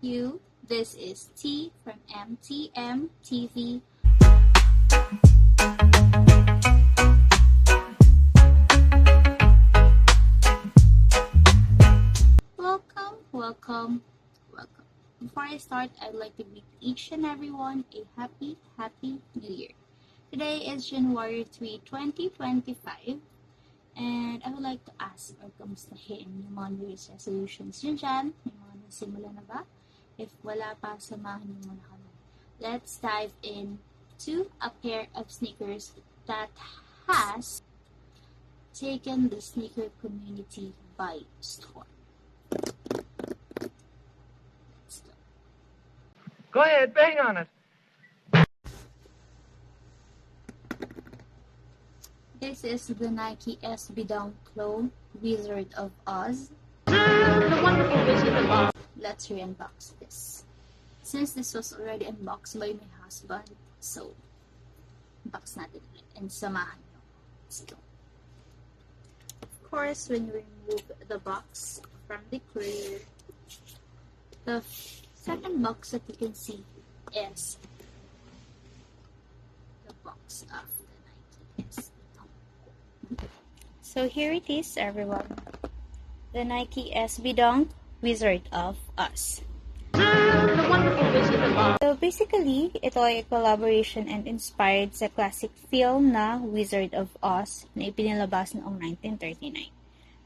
you. This is T from MTM TV. Welcome. Before I start, I'd like to greet each and everyone a happy New Year. Today is January 3, 2025, and I would like to ask or kamustahin yung mga New Year's resolutions nyo dyan. May mga nasimula na ba? If wala pa, samahan nyo muna kami. Let's dive into a pair of sneakers that has taken the sneaker community by storm. Go ahead, bang on it. This is the Nike SB Dunk Low Wizard of Oz. The wonderful Wizard of Oz. Let's re-unbox this. Since this was already unboxed by my husband, so unbox natin ulit and samahan nyo. Let's go. Of course, when you remove the box from the courier, the second box that you can see is the box of the Nike SB Dunk. So here it is, everyone. The Nike SB Dunk Wizard of Oz. The wonderful Wizard of Oz. So basically, ito ay collaboration and inspired sa classic film na Wizard of Oz na ipinilabas noong 1939.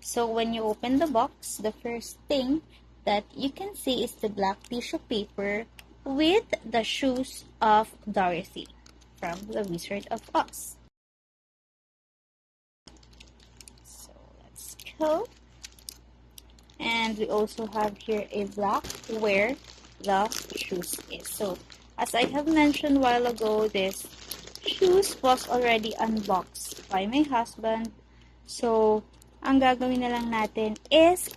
So when you open the box, the first thing that you can see is the black tissue paper with the shoes of Dorothy from the Wizard of Oz. So let's go. And we also have here a black where the shoes is. So as I have mentioned a while ago, this shoes was already unboxed by my husband. So ang gagawin na lang natin is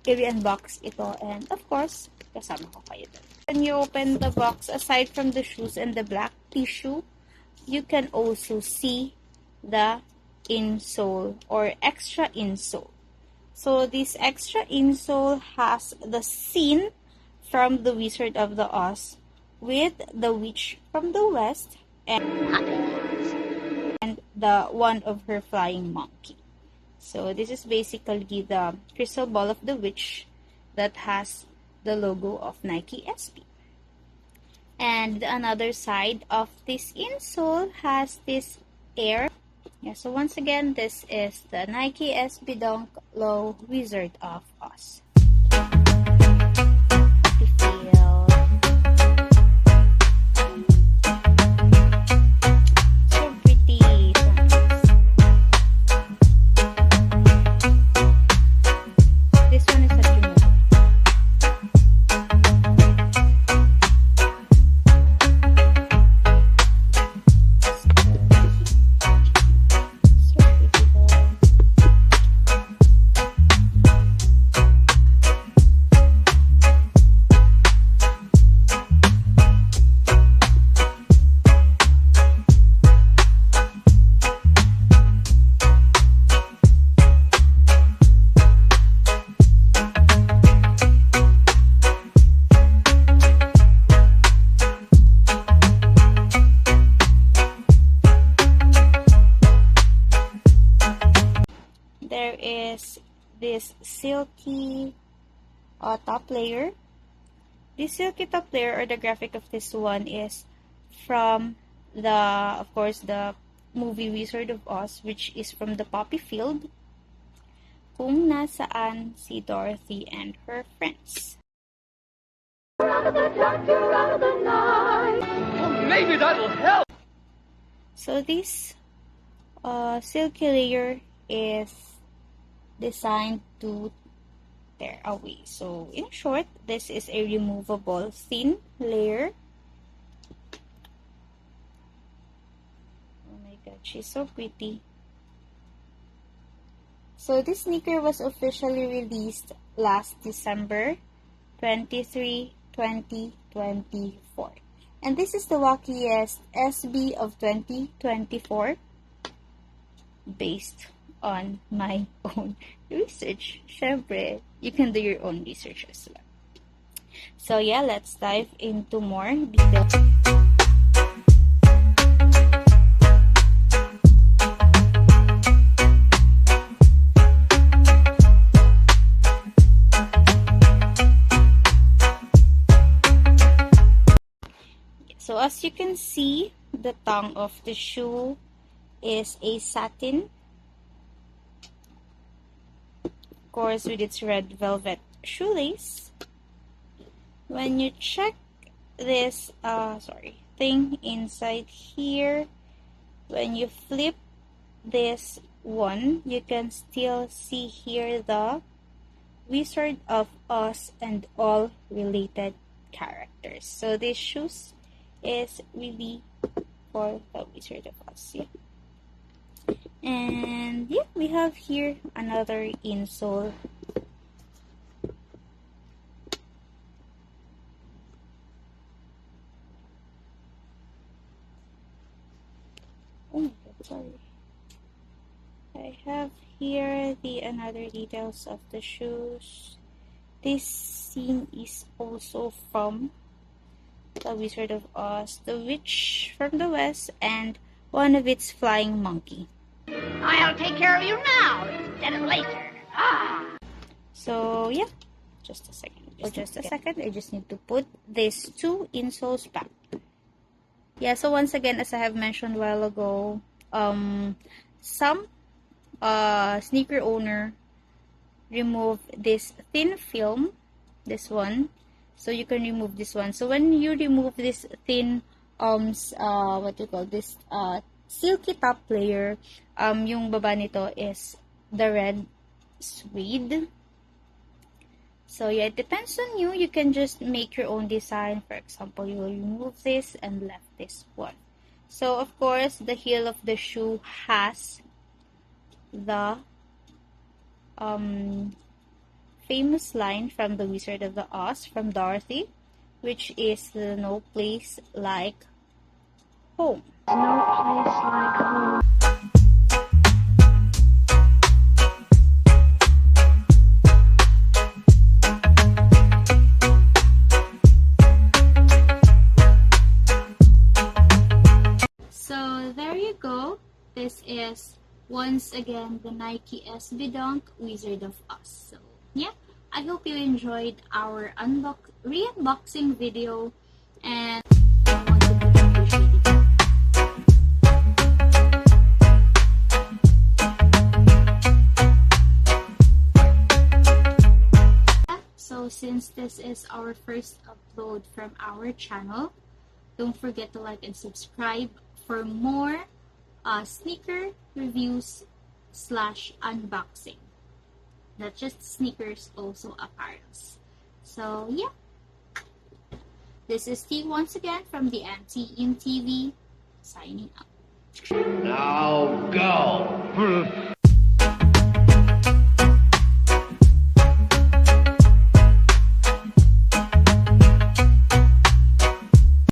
i-unbox ito, and of course, kasama ko kayo doon. When you open the box, aside from the shoes and the black tissue, you can also see the insole or extra insole. So this extra insole has the scene from the Wizard of the Oz with the witch from the west and the one of her flying monkey. So this is basically the crystal ball of the witch that has the logo of Nike SB. And another side of this insole has this air. Yeah, so once again, this is the Nike SB Dunk Low Wizard of Oz. There is this silky top layer. This silky top layer, or the graphic of this one, is from of course, the movie Wizard of Oz, which is from the poppy field, kung nasaan si Dorothy and her friends. Oh, maybe that'll help. So this silky layer is designed to tear away. So in short, this is a removable thin layer. Oh my god, she's so pretty. So this sneaker was officially released last December 23, 2024. And this is the wackiest SB of 2024 based on my own research. Syempre, you can do your own research as well. So yeah, let's dive into more details. So as you can see, the tongue of the shoe is a satin, of course with its red velvet shoelace. When you check this thing inside here, when you flip this one, you can still see here the Wizard of Oz and all related characters. So these shoes is really for the Wizard of Oz. Yeah. And yeah, we have here another insole. Oh my god, sorry. I have here the another details of the shoes. This scene is also from the Wizard of Oz, the Witch from the West, and one of its flying monkey. I'll take care of you now instead of later. Ah! So yeah, just a second. I just need to put these two insoles back. Yeah, so once again, as I have mentioned a while ago, some sneaker owner remove this thin film, this one, so you can remove this one. So when you remove this thin what do you call this, silky top layer, yung baba nito is the red suede. So yeah, it depends on you. You can just make your own design. For example, you will remove this and left this one. So of course, the heel of the shoe has the famous line from the Wizard of the Oz, from Dorothy, which is no place like home. No place like home. So there you go. This is once again the Nike SB Dunk Wizard of Oz. So yeah, I hope you enjoyed our re-unboxing video, and I want to be appreciated. So since this is our first upload from our channel, don't forget to like and subscribe for more sneaker reviews / unboxing. Not just sneakers, also apparels. So yeah, this is T once again from the Anti-In TV, signing out. Now go!